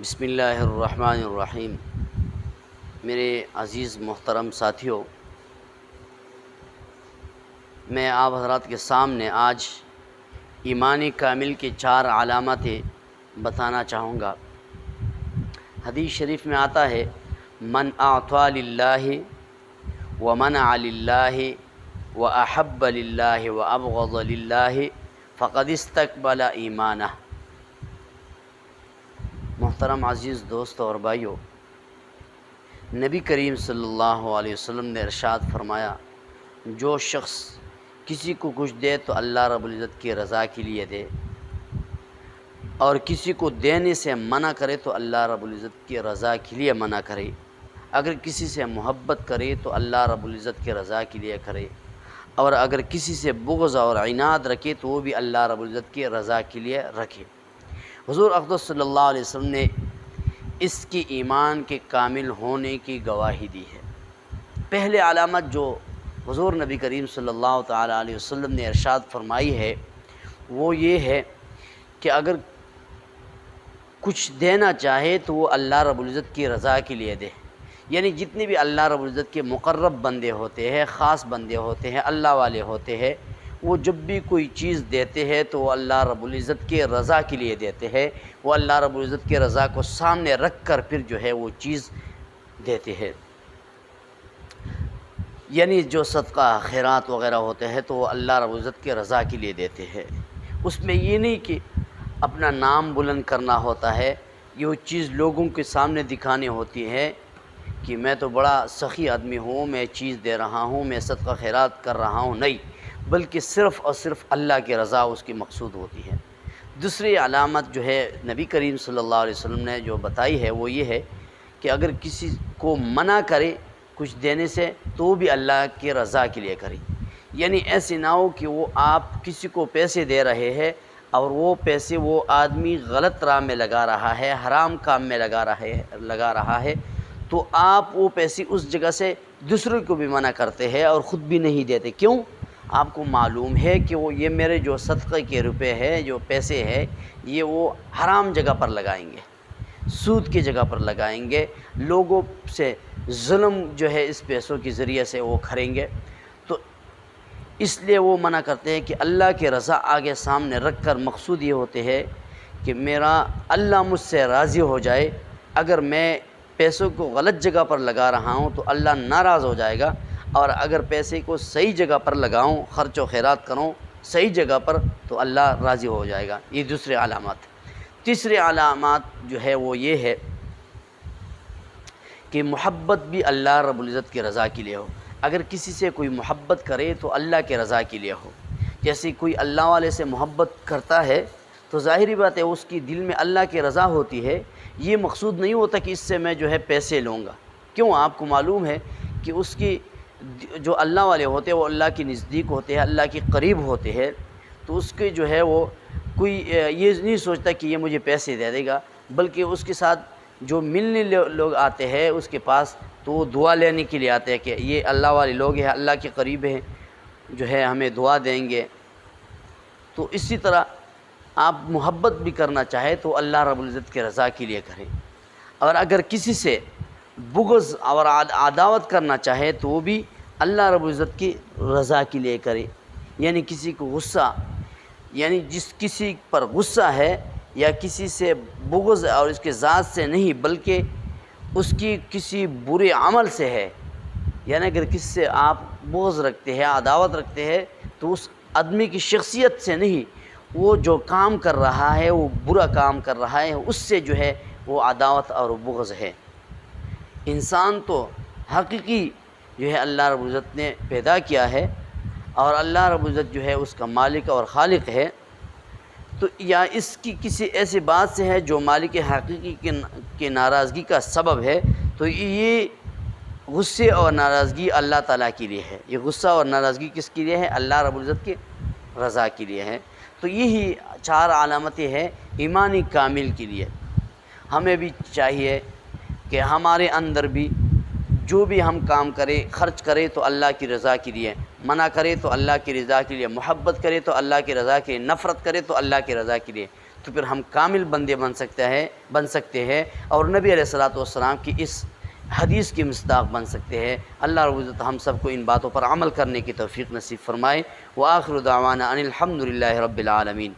بسم اللہ الرحمن الرحیم۔ میرے عزیز محترم ساتھیوں، میں آپ حضرات کے سامنے آج ایمان کامل کی 4 علامتیں بتانا چاہوں گا۔ حدیث شریف میں آتا ہے، من اعطى للہ ومنع للہ واحب للہ وابغض للہ فقد استقبل ایمانہ۔ محترم عزیز دوستوں اور بھائیوں، نبی کریم صلی اللہ علیہ وسلم نے ارشاد فرمایا، جو شخص کسی کو کچھ دے تو اللہ رب العزت کی رضا کے لیے دے، اور کسی کو دینے سے منع کرے تو اللہ رب العزت کی رضا کے لیے منع کرے۔ اگر کسی سے محبت کرے تو اللہ رب العزت کی رضا کے لیے کرے، اور اگر کسی سے بغض اور عناد رکھے تو وہ بھی اللہ رب العزت کی رضا کے لیے رکھے۔ حضور اقدس صلی اللہ علیہ وسلم نے اس کی ایمان کے کامل ہونے کی گواہی دی ہے۔ پہلے علامت جو حضور نبی کریم صلی اللہ تعالی علیہ وسلم نے ارشاد فرمائی ہے وہ یہ ہے کہ اگر کچھ دینا چاہے تو وہ اللہ رب العزت کی رضا کے لیے دے۔ یعنی جتنے بھی اللہ رب العزت کے مقرب بندے ہوتے ہیں، خاص بندے ہوتے ہیں، اللہ والے ہوتے ہیں، وہ جب بھی کوئی چیز دیتے ہیں تو وہ اللہ رب العزت کے رضا کے لیے دیتے ہیں۔ وہ اللہ رب العزت کے رضا کو سامنے رکھ کر پھر جو ہے وہ چیز دیتے ہیں۔ یعنی جو صدقہ خیرات وغیرہ ہوتے ہیں تو وہ اللہ رب العزت کے رضا کے لیے دیتے ہیں۔ اس میں یہ نہیں کہ اپنا نام بلند کرنا ہوتا ہے، یہ چیز لوگوں کے سامنے دکھانی ہوتی ہے کہ میں تو بڑا سخی آدمی ہوں، میں چیز دے رہا ہوں، میں صدقہ خیرات کر رہا ہوں، نہیں، بلکہ صرف اور صرف اللہ کی رضا اس کی مقصود ہوتی ہے۔ دوسری علامت جو ہے نبی کریم صلی اللہ علیہ وسلم نے جو بتائی ہے وہ یہ ہے کہ اگر کسی کو منع کرے کچھ دینے سے تو وہ بھی اللہ کی رضا کے لیے کرے۔ یعنی ایسے نہ ہو کہ وہ آپ کسی کو پیسے دے رہے ہیں اور وہ پیسے وہ آدمی غلط راہ میں لگا رہا ہے، حرام کام میں لگا رہا ہے، تو آپ وہ پیسے اس جگہ سے دوسروں کو بھی منع کرتے ہیں اور خود بھی نہیں دیتے۔ کیوں؟ آپ کو معلوم ہے کہ وہ یہ میرے جو صدقے کے روپے ہیں، جو پیسے ہیں، یہ وہ حرام جگہ پر لگائیں گے، سود کی جگہ پر لگائیں گے، لوگوں سے ظلم جو ہے اس پیسوں کے ذریعے سے وہ کریں گے، تو اس لیے وہ منع کرتے ہیں کہ اللہ کی رضا آگے سامنے رکھ کر مقصود یہ ہوتے ہے کہ میرا اللہ مجھ سے راضی ہو جائے۔ اگر میں پیسوں کو غلط جگہ پر لگا رہا ہوں تو اللہ ناراض ہو جائے گا، اور اگر پیسے کو صحیح جگہ پر لگاؤں، خرچ و خیرات کروں صحیح جگہ پر تو اللہ راضی ہو جائے گا۔ یہ دوسری علامات۔ تیسری علامات جو ہے وہ یہ ہے کہ محبت بھی اللہ رب العزت کی رضا کے لیے ہو۔ اگر کسی سے کوئی محبت کرے تو اللہ کے رضا کے لیے ہو۔ جیسے کوئی اللہ والے سے محبت کرتا ہے تو ظاہری بات ہے اس کی دل میں اللہ کی رضا ہوتی ہے، یہ مقصود نہیں ہوتا کہ اس سے میں جو ہے پیسے لوں گا۔ کیوں؟ آپ کو معلوم ہے کہ اس کی جو اللہ والے ہوتے ہیں وہ اللہ کے نزدیک ہوتے ہیں، اللہ کے قریب ہوتے ہیں، تو اس کے جو ہے وہ کوئی یہ نہیں سوچتا کہ یہ مجھے پیسے دے دے گا، بلکہ اس کے ساتھ جو ملنے لوگ آتے ہیں اس کے پاس تو وہ دعا لینے کے لیے آتے ہیں کہ یہ اللہ والے لوگ ہیں، اللہ کے قریب ہیں، جو ہے ہمیں دعا دیں گے۔ تو اسی طرح آپ محبت بھی کرنا چاہے تو اللہ رب العزت کے رضا کے لیے کریں، اور اگر کسی سے بغض اور عداوت کرنا چاہے تو وہ بھی اللہ رب العزت کی رضا کے لیے کرے۔ یعنی کسی کو غصہ، یعنی جس کسی پر غصہ ہے یا کسی سے بغض اور اس کے ذات سے نہیں بلکہ اس کی کسی برے عمل سے ہے، یعنی اگر کسی سے آپ بغض رکھتے ہیں، عداوت رکھتے ہیں تو اس آدمی کی شخصیت سے نہیں، وہ جو کام کر رہا ہے، وہ برا کام کر رہا ہے، اس سے جو ہے وہ عداوت اور بغض ہے۔ انسان تو حقیقی جو ہے اللہ رب العزت نے پیدا کیا ہے، اور اللہ رب العزت جو ہے اس کا مالک اور خالق ہے، تو یا اس کی کسی ایسی بات سے ہے جو مالک حقیقی کے ناراضگی کا سبب ہے، تو یہ غصے اور ناراضگی اللہ تعالیٰ کے لیے ہے۔ یہ غصہ اور ناراضگی کس کے لیے ہے؟ اللہ رب العزت کی رضا کے لیے ہے۔ تو یہی 4 علامتیں ہیں ایمان کامل کے لیے۔ ہمیں بھی چاہیے کہ ہمارے اندر بھی جو بھی ہم کام کرے، خرچ کرے تو اللہ کی رضا کے لیے، منع کرے تو اللہ کی رضا کے لیے، محبت کرے تو اللہ کی رضا کے لیے، نفرت کرے تو اللہ کی رضا کے لیے، تو پھر ہم کامل بندے بن سکتے ہیں اور نبی علیہ الصلوۃ والسلام کی اس حدیث کی مصداق بن سکتے ہیں۔ اللہ رب العزت ہم سب کو ان باتوں پر عمل کرنے کی توفیق نصیب فرمائے۔ وآخر دعوانا ان الحمد للہ رب العالمین۔